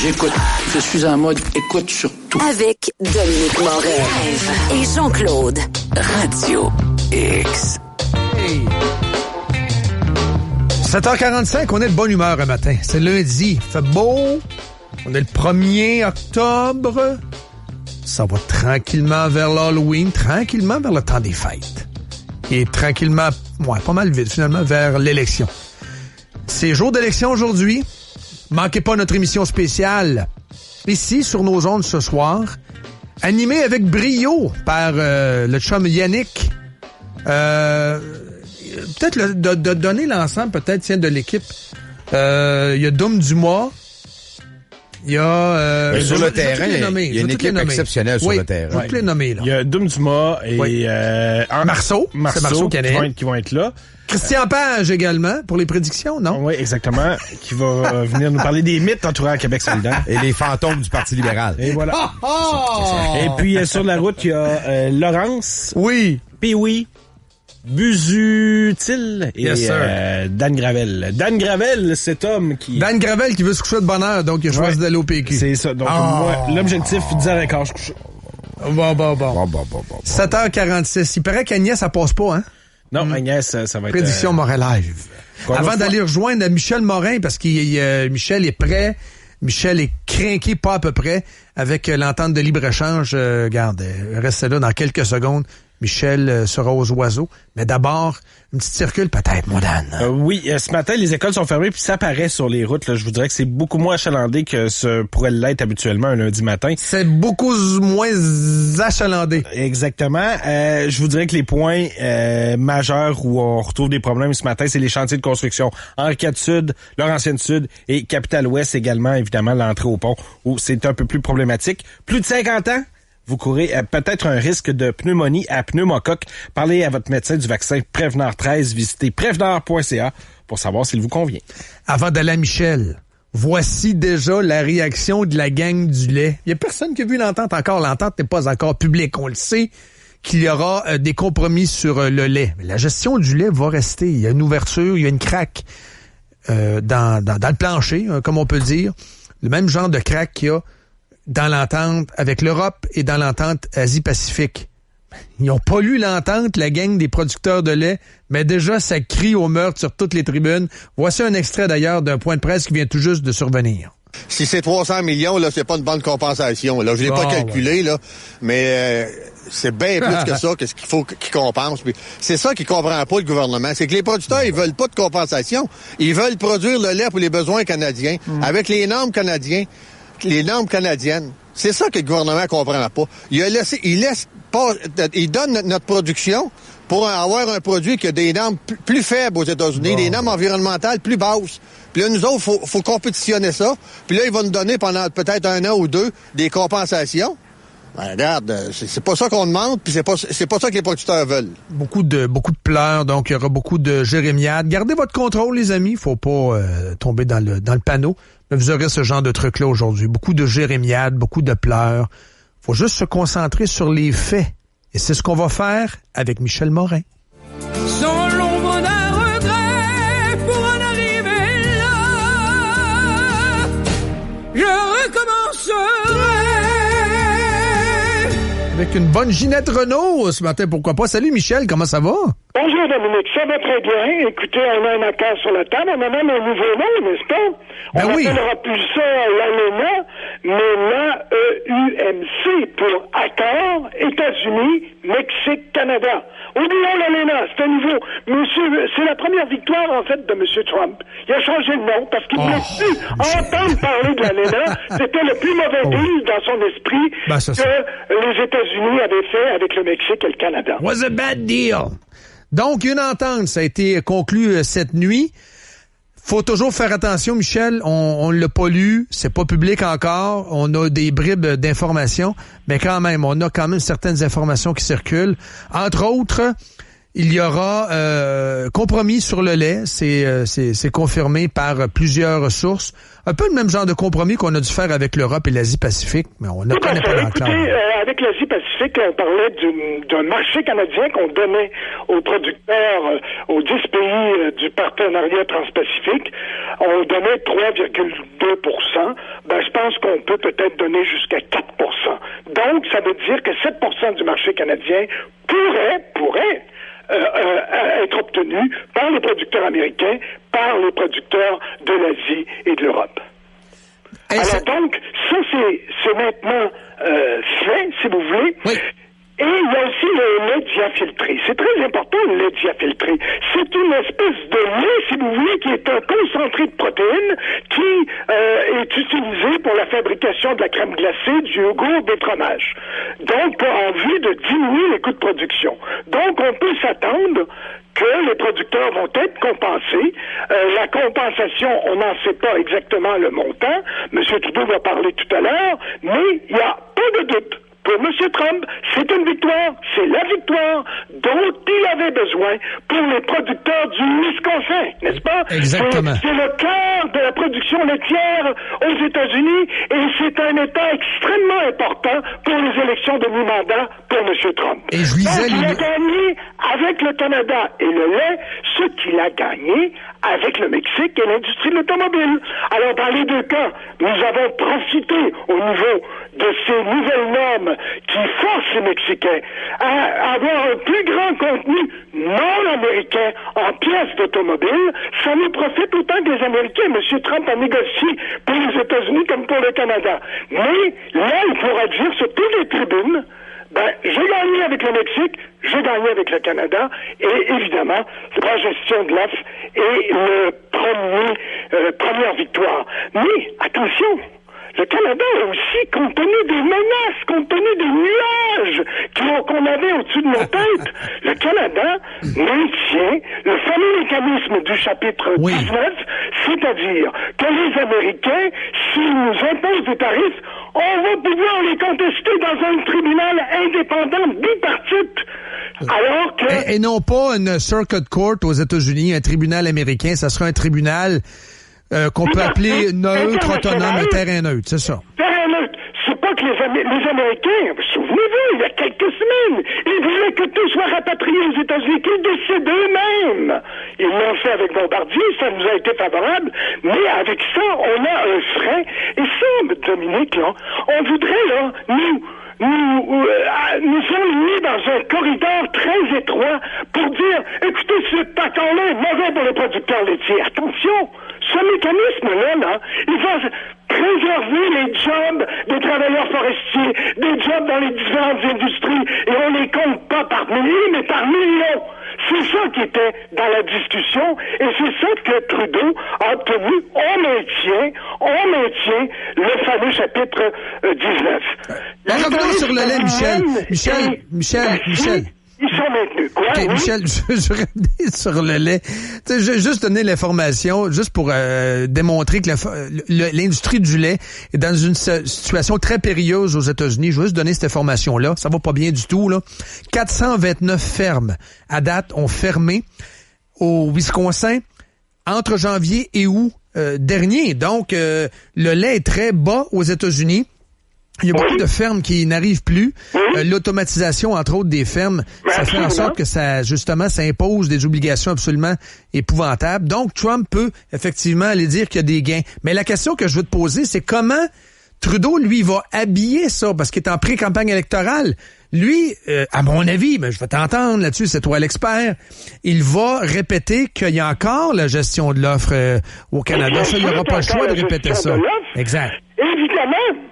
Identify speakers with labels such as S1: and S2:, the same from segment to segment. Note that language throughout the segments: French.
S1: J'écoute. Je suis en mode écoute sur tout.
S2: Avec Dominique Moret et Jean-Claude. Radio X.
S3: Hey. 7h45, on est de bonne humeur un matin. C'est lundi, il fait beau. On est le 1er octobre. Ça va tranquillement vers l'Halloween, tranquillement vers le temps des fêtes. Et tranquillement, pas mal vite finalement, vers l'élection. C'est jour d'élection aujourd'hui. Manquez pas notre émission spéciale ici sur nos ondes ce soir, animée avec brio par le chum Yannick. Peut-être de donner l'ensemble peut-être de l'équipe. Il y a Dom Dumas. Il y a...
S4: sur le terrain, il y a une équipe exceptionnelle sur le terrain.
S3: Je vais te les nommer, là.
S5: Il y a Dom Dumas et
S3: Marceau
S5: qui vont être là.
S3: Christian Page également, pour les prédictions, non?
S5: Oui, exactement. Qui va venir nous parler des mythes entourant Québec solidaire.
S4: Et les fantômes du Parti libéral.
S5: Et voilà. Et puis, sur la route, il y a Laurence.
S3: Oui.
S5: Pee-Wee. Busutil et Dan Gravel. Dan Gravel, cet homme qui...
S3: Dan Gravel qui veut se coucher de bonne heure, donc il a choisi d'aller au PQ.
S5: C'est ça. Donc, moi, l'objectif, 10h15, je couche.
S3: Bon. 7h46. Il paraît qu'Agnès, ça passe pas, hein?
S5: Non, Agnès, ça va être...
S3: Prédiction Morin Live. Avant d'aller rejoindre Michel Morin, parce que Michel est prêt. Michel est crinqué, pas à peu près, avec l'entente de libre-échange. Regarde, restez là dans quelques secondes. Michel sera aux oiseaux. Mais d'abord, une petite circule peut-être, mon Dan.
S5: Oui, ce matin, les écoles sont fermées, puis ça paraît sur les routes. Là, je vous dirais que c'est beaucoup moins achalandé que ce pourrait l'être habituellement un lundi matin.
S3: C'est beaucoup moins achalandé.
S5: Exactement. Je vous dirais que les points majeurs où on retrouve des problèmes ce matin, c'est les chantiers de construction. Henri IV Sud, Laurentienne Sud et Capitale-Ouest également, évidemment, l'entrée au pont, où c'est un peu plus problématique. Plus de 50 ans? Vous courez peut-être un risque de pneumonie à pneumocoque. Parlez à votre médecin du vaccin Préveneur 13. Visitez préveneur.ca pour savoir s'il vous convient.
S3: Avant d'aller à Michel, voici déjà la réaction de la gang du lait. Il n'y a personne qui a vu l'entente encore. L'entente n'est pas encore publique. On le sait qu'il y aura des compromis sur le lait. Mais la gestion du lait va rester. Il y a une ouverture, il y a une craque dans le plancher, comme on peut dire. Le même genre de craque qu'il y a dans l'entente avec l'Europe et dans l'entente Asie-Pacifique. Ils n'ont pas lu l'entente, la gang des producteurs de lait, mais déjà, ça crie au meurtre sur toutes les tribunes. Voici un extrait d'ailleurs d'un point de presse qui vient tout juste de survenir.
S6: Si c'est 300 millions, là, c'est pas une bonne compensation. Là, je l'ai pas calculé, là, mais c'est bien plus que ça, qu'est-ce qu'il faut qu'ils compensent. Puis c'est ça qu'ils comprennent pas, le gouvernement. C'est que les producteurs, ils veulent pas de compensation. Ils veulent produire le lait pour les besoins canadiens, avec les normes canadiennes. C'est ça que le gouvernement comprend pas. Il donne notre production pour avoir un produit qui a des normes plus faibles aux États-Unis, des normes environnementales plus basses. Puis là, nous autres, faut compétitionner ça. Puis là, ils vont nous donner pendant peut-être 1 an ou 2 des compensations. Ben, regarde, c'est pas ça qu'on demande, puis c'est pas ça que les producteurs veulent.
S3: Beaucoup de pleurs, donc il y aura beaucoup de jérémiades. Gardez votre contrôle, les amis. Faut pas tomber dans le panneau. Mais vous aurez ce genre de truc-là aujourd'hui. Beaucoup de jérémiades, beaucoup de pleurs. Faut juste se concentrer sur les faits. Et c'est ce qu'on va faire avec Michel Morin.
S7: Sans l'ombre d'un regret pour en arriver là, je recommencerai.
S3: Avec une bonne Ginette Renault ce matin, pourquoi pas. Salut Michel, comment ça va?
S8: Bonjour Dominique, ça va très bien. Écoutez, on a un accord sur la table, on a même un nouveau nom, n'est-ce pas?
S3: Ben
S8: on
S3: oui.
S8: appellera plus ça l'ALENA, mais l'AEUMC pour Accord, États-Unis, Mexique, Canada. Oublions l'ALENA, c'est un nouveau. Monsieur, c'est la première victoire, en fait, de M. Trump. Il a changé de nom parce qu'il ne voulait plus entendre parler de l'ALENA. C'était le plus mauvais deal dans son esprit que les États-Unis avaient fait avec le Mexique et le Canada.
S3: Was a bad deal. Donc, une entente, ça a été conclu cette nuit. Faut toujours faire attention, Michel. On l'a pas lu, c'est pas public encore. On a des bribes d'informations, mais quand même, on a quand même certaines informations qui circulent. Entre autres, il y aura compromis sur le lait, c'est confirmé par plusieurs sources. Un peu le même genre de compromis qu'on a dû faire avec l'Europe et l'Asie-Pacifique, mais on ne connaît pas dans le clair.
S8: Avec l'Asie-Pacifique, on parlait d'un marché canadien qu'on donnait aux producteurs, aux 10 pays du partenariat transpacifique. On donnait 3,2 je pense qu'on peut peut-être donner jusqu'à 4 Donc, ça veut dire que 7 du marché canadien pourrait être obtenu par les producteurs américains, par les producteurs de l'Asie et de l'Europe. Alors donc, ça c'est maintenant fait, si vous voulez. Oui. Et il y a aussi le lait diafiltré. C'est très important, le lait diafiltré. C'est une espèce de lait, si vous voulez, qui est un concentré de protéines qui est utilisé pour la fabrication de la crème glacée, du yogourt, des fromages. Donc, en vue de diminuer les coûts de production. Donc, on peut s'attendre que les producteurs vont être compensés. La compensation, on n'en sait pas exactement le montant. M. Trudeau va parler tout à l'heure, mais il n'y a pas de doute. Pour M. Trump, c'est une victoire, c'est la victoire dont il avait besoin pour les producteurs du Wisconsin, n'est-ce pas?
S3: Exactement.
S8: C'est le cœur de la production laitière aux États-Unis et c'est un État extrêmement important pour les élections de mi-mandat pour M. Trump.
S3: Et je lisais
S8: il a gagné avec le Canada et le lait ce qu'il a gagné avec le Mexique et l'industrie de l'automobile. Alors, dans les deux cas, nous avons profité au niveau de ces nouvelles normes qui forcent les Mexicains à avoir un plus grand contenu non américain en pièces d'automobile. Ça nous profite autant que les Américains. M. Trump a négocié pour les États-Unis comme pour le Canada. Mais là, il pourra dire sur toutes les tribunes, j'ai gagné avec le Mexique, j'ai gagné avec le Canada, et évidemment, la gestion de l'offre est le première victoire. Mais, attention, le Canada a aussi, compte tenu des menaces, compte tenu des nuages qu'on avait au-dessus de nos têtes, le Canada maintient le fameux mécanisme du chapitre 19, c'est-à-dire que les Américains, s'ils nous imposent des tarifs, on va pouvoir les contester dans un tribunal indépendant bipartite. Alors que...
S3: Et non pas une circuit court aux États-Unis, un tribunal américain, ça sera un tribunal qu'on peut appeler neutre, autonome, un terrain neutre, c'est ça.
S8: Terrain neutre. C'est pas que les Américains, souvenez-vous, il y a quelques semaines, ils voulaient que tout soit rapatrié aux États-Unis, qu'ils décident eux-mêmes. Ils l'ont fait avec Bombardier, ça nous a été favorable, mais avec ça, on a un frein. Et ça, Dominique, là, on voudrait, là, nous enligner dans un corridor très étroit pour dire, écoutez, ce accord-là est mauvais pour les producteurs laitiers. Attention, ce mécanisme-là, il va préserver les jobs des travailleurs forestiers, des jobs dans les différentes industries, et on les compte pas par milliers, mais par millions. C'est ça qui était dans la discussion, et c'est ça que Trudeau a obtenu. On maintient le fameux chapitre 19.
S3: Revenons sur le lait, Michel.
S8: Ils sont maintenus. Quoi?
S3: Okay, Michel, je reviens sur le lait. Je vais juste donner l'information, juste pour démontrer que l'industrie du lait est dans une situation très périlleuse aux États-Unis. Je vais juste donner cette information-là. Ça va pas bien du tout, là. 429 fermes, à date, ont fermé au Wisconsin entre janvier et août dernier. Donc, le lait est très bas aux États-Unis. Il y a beaucoup de fermes qui n'arrivent plus. L'automatisation, entre autres, des fermes, ça fait en sorte que ça impose des obligations absolument épouvantables. Donc, Trump peut effectivement aller dire qu'il y a des gains. Mais la question que je veux te poser, c'est comment Trudeau, lui, va habiller ça, parce qu'il est en pré-campagne électorale. Lui, à mon avis, mais je vais t'entendre là-dessus, c'est toi l'expert, il va répéter qu'il y a encore la gestion de l'offre au Canada. Ça, il n'y aura pas le choix de répéter ça. Exact.
S8: Évidemment.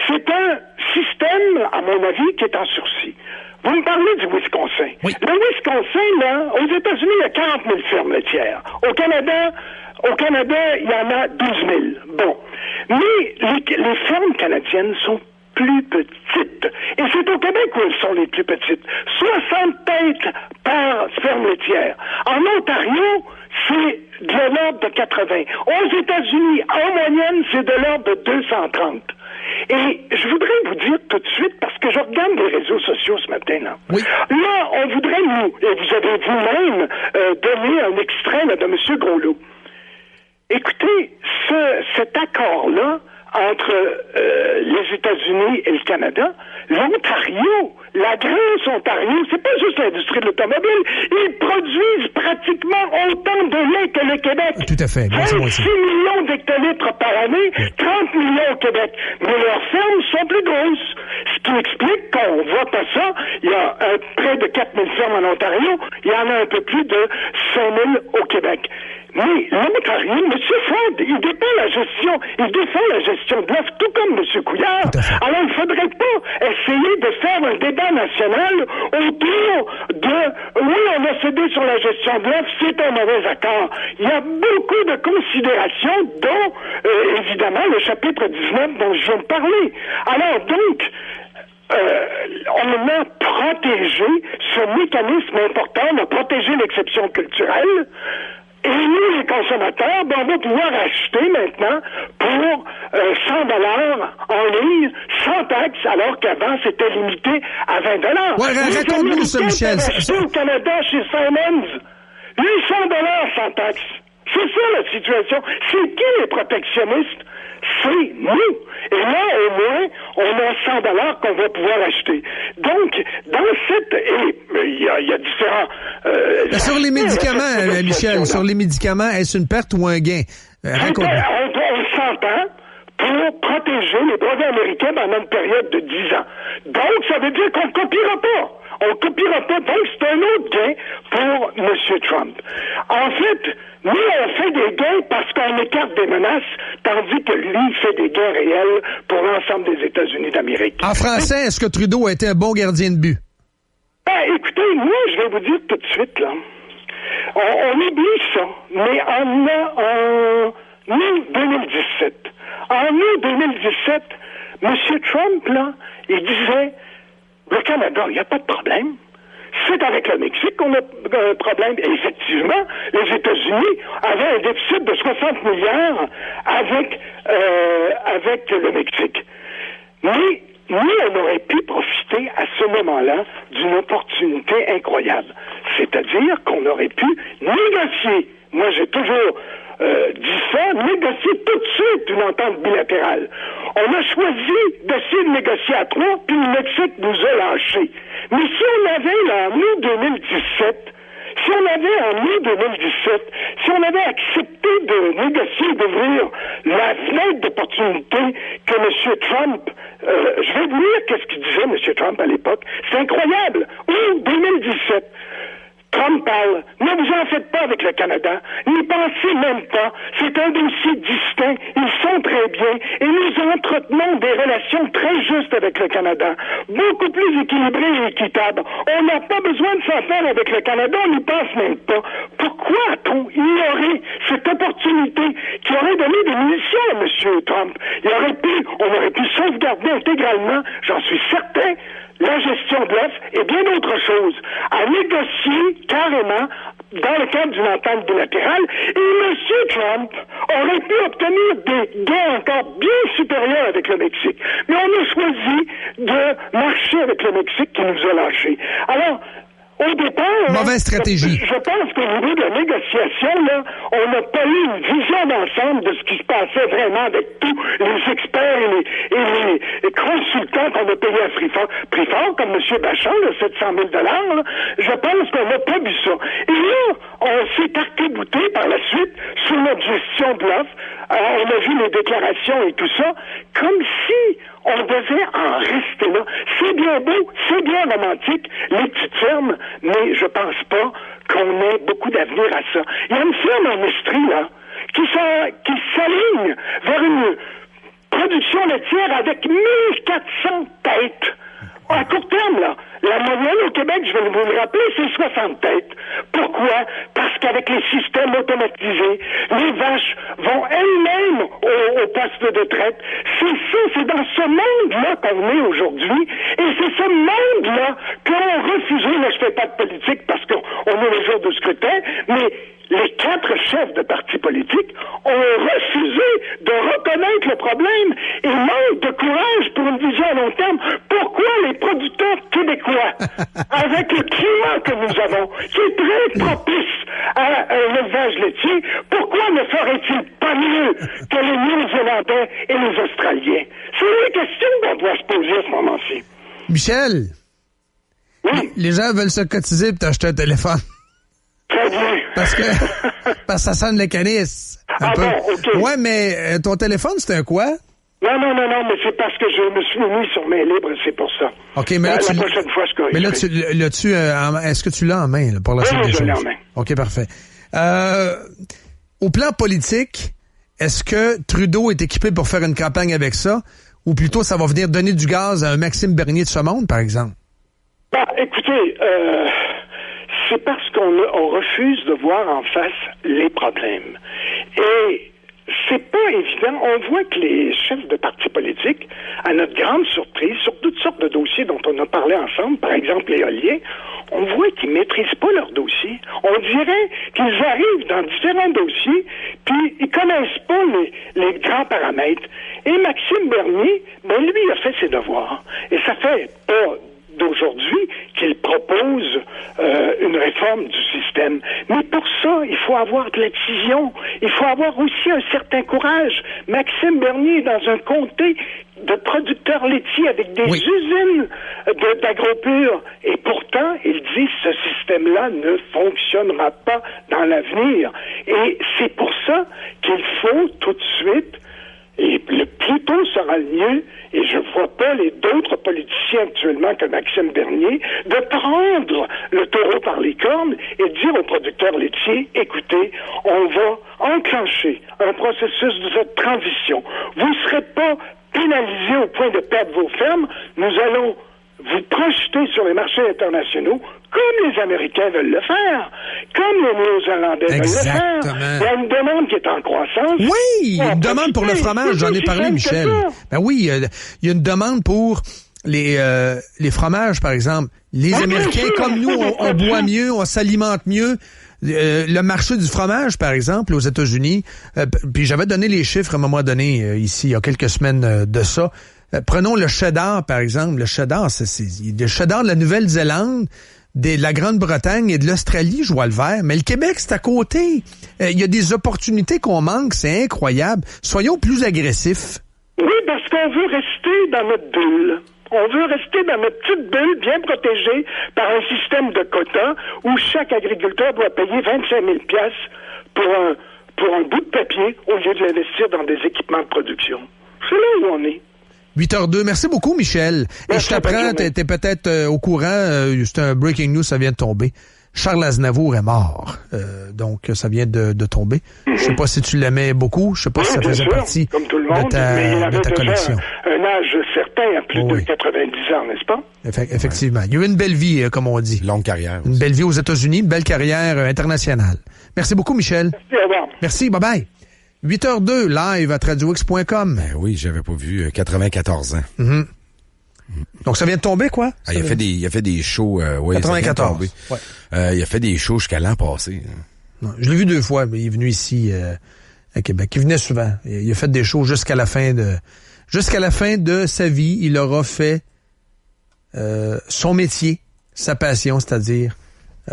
S8: C'est un système, à mon avis, qui est en sursis. Vous me parlez du Wisconsin. Oui. Le Wisconsin, là, aux États-Unis, il y a 40 000 fermes laitières. Au Canada, il y en a 12 000. Bon. Mais les fermes canadiennes sont plus petites. Et c'est au Québec où elles sont les plus petites. 60 têtes par ferme laitière. En Ontario, c'est de l'ordre de 80. Aux États-Unis, en moyenne, c'est de l'ordre de 230. Et je voudrais vous dire tout de suite, parce que je regarde les réseaux sociaux ce matin, là.
S3: Oui.
S8: Là, on voudrait nous, et vous avez vous-même donné un extrait là, de M. Groslot. Écoutez, cet accord-là, entre les États-Unis et le Canada, l'Ontario, la grosse Ontario, c'est pas juste l'industrie de l'automobile, ils produisent pratiquement autant de lait que le Québec.
S3: Tout à fait.
S8: 26 millions d'hectolitres par année, 30 millions au Québec. Mais leurs fermes sont plus grosses. Ce qui explique qu'on voit pas ça. Il y a près de 4000 fermes en Ontario, il y en a un peu plus de 5000 au Québec. Mais l'Ontario, M. Ford, il défend la gestion de l'offre, tout comme M. Couillard. Alors, il ne faudrait pas essayer de faire un débat national autour de, oui, on a cédé sur la gestion de l'offre, c'est un mauvais accord. Il y a beaucoup de considérations, dont, évidemment, le chapitre 19 dont je viens de parler. Alors, donc, on a protégé ce mécanisme important, on a protégé l'exception culturelle. Et nous, les consommateurs, on va pouvoir acheter maintenant pour 100 $ en ligne, sans taxe, alors qu'avant, c'était limité à 20 $.
S3: Ouais, raconte-nous ça, Michel.
S8: Acheter au Canada, chez Simons, 800 $ sans taxe. C'est ça, la situation. C'est qui les protectionnistes? C'est nous. Et là, au moins, on a 100 $ qu'on va pouvoir acheter. Donc, dans cette... il y a différents...
S3: sur les médicaments, Michel, sur les médicaments, est-ce une perte ou un gain?
S8: On s'entend pour protéger les brevets américains pendant une période de 10 ans. Donc, ça veut dire qu'on ne copiera pas. On ne copiera pas. Donc, c'est un autre gain pour M. Trump. En fait, nous, on fait des gains parce qu'on écarte des menaces, tandis que lui fait des gains réels pour l'ensemble des États-Unis d'Amérique.
S3: En français, est-ce que Trudeau a été un bon gardien de but?
S8: Ben, écoutez, moi, je vais vous dire tout de suite, là. On oublie ça, mais en août 2017, M. Trump, là, il disait, le Canada, il n'y a pas de problème. C'est avec le Mexique qu'on a un problème. Et effectivement, les États-Unis avaient un déficit de 60 milliards avec le Mexique. Mais nous, on aurait pu profiter à ce moment-là d'une opportunité incroyable. C'est-à-dire qu'on aurait pu négocier. Moi, j'ai toujours dit ça, négocier tout de suite une entente bilatérale. On a choisi d'essayer de négocier à 3, puis le Mexique nous a lâchés. Mais si on avait, là, en août 2017, si on avait accepté de négocier, d'ouvrir la fenêtre d'opportunité que M. Trump, je vais vous lire qu'est-ce qu'il disait, M. Trump, à l'époque. C'est incroyable. Août 2017. Trump parle. Ne vous en faites pas avec le Canada. N'y pensez même pas. C'est un dossier distinct. Ils sont très bien. Et nous entretenons des relations très justes avec le Canada. Beaucoup plus équilibrées et équitables. On n'a pas besoin de s'en faire avec le Canada. On n'y pense même pas. Pourquoi a-t-on ignoré cette opportunité qui aurait donné des munitions à M. Trump? On aurait pu sauvegarder intégralement, j'en suis certain, la gestion de l'offre et bien d'autres choses, à négocier carrément dans le cadre d'une entente bilatérale, et M. Trump aurait pu obtenir des gains encore bien supérieurs avec le Mexique. Mais on a choisi de marcher avec le Mexique qui nous a lâchés. Alors, au départ,
S3: mauvaise stratégie.
S8: Je pense qu'au niveau de la négociation, là, on n'a pas eu une vision d'ensemble de ce qui se passait vraiment avec tous les experts et les consultants qu'on a payés à prix fort, comme M. Bachand, là, 700 000 $. Là. Je pense qu'on n'a pas vu ça. Et là, on s'est arc-bouté par la suite sur notre gestion de l'offre. On a vu les déclarations et tout ça, comme si on devait en rester là. C'est bien beau, c'est bien romantique, les petites fermes, mais je pense pas qu'on ait beaucoup d'avenir à ça. Il y a une ferme en Estrie, là, qui s'aligne vers une production laitière avec 1400 têtes. À court terme, là, la moyenne au Québec, je vais vous le rappeler, c'est 60 têtes. Pourquoi? Parce qu'avec les systèmes automatisés, les vaches vont elles-mêmes au poste de retraite. C'est dans ce monde-là qu'on est aujourd'hui, et c'est ce monde-là qu'on refusé, là je fais pas de politique parce qu'on est le jour du scrutin, mais les 4 chefs de partis politiques ont refusé de reconnaître le problème et manquent de courage pour une vision à long terme. Pourquoi les producteurs québécois, avec le climat que nous avons, qui est très propice à l'élevage laitier, pourquoi ne ferait-il pas mieux que les Néo-Zélandais et les Australiens? C'est une question qu'on doit se poser à ce moment-ci.
S3: Michel,
S8: oui.
S3: Les gens veulent se cotiser pour t'acheter un téléphone.
S8: Très bien.
S3: Parce que ça sonne le canis.
S8: Bon, OK.
S3: Ouais, mais ton téléphone, c'est un quoi?
S8: Non, mais c'est parce que je me suis mis sur main libre, c'est pour ça.
S3: OK, mais là,
S8: la prochaine fois, je corrige.
S3: Mais là, est-ce que tu l'as en main, là, pour la suite des choses?
S8: Oui, je l'ai en main.
S3: OK, parfait. Au plan politique, est-ce que Trudeau est équipé pour faire une campagne avec ça? Ou plutôt, ça va venir donner du gaz à un Maxime Bernier de ce monde, par exemple?
S8: Écoutez, c'est parce qu'on refuse de voir en face les problèmes. Et c'est pas évident. On voit que les chefs de partis politiques, à notre grande surprise, sur toutes sortes de dossiers dont on a parlé ensemble, par exemple l'éolien, on voit qu'ils maîtrisent pas leurs dossiers. On dirait qu'ils arrivent dans différents dossiers, puis ils connaissent pas les grands paramètres. Et Maxime Bernier, lui, il a fait ses devoirs. Et ça fait pas d'aujourd'hui qu'il propose une réforme du système. Mais pour ça, il faut avoir de l'excision. Il faut avoir aussi un certain courage. Maxime Bernier est dans un comté de producteurs laitiers avec des usines d'agropur. Et pourtant, il dit ce système-là ne fonctionnera pas dans l'avenir. Et c'est pour ça qu'il faut tout de suite, et le plus tôt sera le mieux, et je vois pas les d'autres politiciens actuellement que Maxime Bernier, de prendre le taureau par les cornes et dire aux producteurs laitiers, écoutez, on va enclencher un processus de transition. Vous ne serez pas pénalisés au point de perdre vos fermes. Nous allons vous projeter sur les marchés internationaux comme les Américains veulent le faire, comme les Néo-Zélandais veulent le faire. Il y a une demande qui est en croissance.
S3: Oui, une demande pour le fromage, j'en ai parlé, Michel. Ben oui, il y a une demande pour les fromages, par exemple. Les Américains, comme nous, on boit mieux, on s'alimente mieux. Le marché du fromage, par exemple, aux États-Unis, puis j'avais donné les chiffres à un moment donné, ici, il y a quelques semaines de ça. Prenons le cheddar, par exemple. Le cheddar, c'est le cheddar de la Nouvelle-Zélande, de la Grande-Bretagne et de l'Australie, je vois le vert. Mais le Québec, c'est à côté. Il y a des opportunités qu'on manque, c'est incroyable. Soyons plus agressifs.
S8: Oui, parce qu'on veut rester dans notre bulle. On veut rester dans notre petite bulle bien protégée par un système de quotas où chaque agriculteur doit payer 25 000 $ pour un bout de papier au lieu de l'investir dans des équipements de production. C'est là où on est.
S3: 8h02. Merci beaucoup, Michel. Et je t'apprends, t'es peut-être au courant, c'est un breaking news, ça vient de tomber. Charles Aznavour est mort. Donc, ça vient de tomber. Je sais pas si tu l'aimais beaucoup. Je sais pas si ça faisait partie
S8: comme tout le monde,
S3: de ta collection.
S8: Un âge certain, à plus de 90 ans, n'est-ce pas?
S3: Effectivement. Il y a eu une belle vie, comme on dit.
S4: Longue carrière.
S3: Une belle vie aux États-Unis, une belle carrière internationale. Merci beaucoup, Michel.
S8: Merci, au revoir.
S3: Merci, bye-bye. 8h02, live à TradioX.com.
S4: Ben oui, j'avais pas vu 94 ans.
S3: Mm-hmm. Donc, ça vient de tomber, quoi?
S4: Il a fait des shows...
S3: 94.
S4: Ouais. Il a fait des shows jusqu'à l'an passé.
S3: Non, je l'ai vu 2 fois, mais il est venu ici à Québec. Il venait souvent. Il a fait des shows jusqu'à la fin de sa vie. Il aura fait son métier, sa passion, c'est-à-dire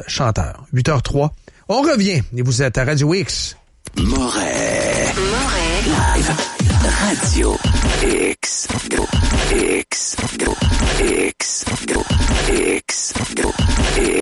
S3: chanteur. 8h03. On revient. Et vous êtes à Radio X.
S2: Moret. Live. Radio X.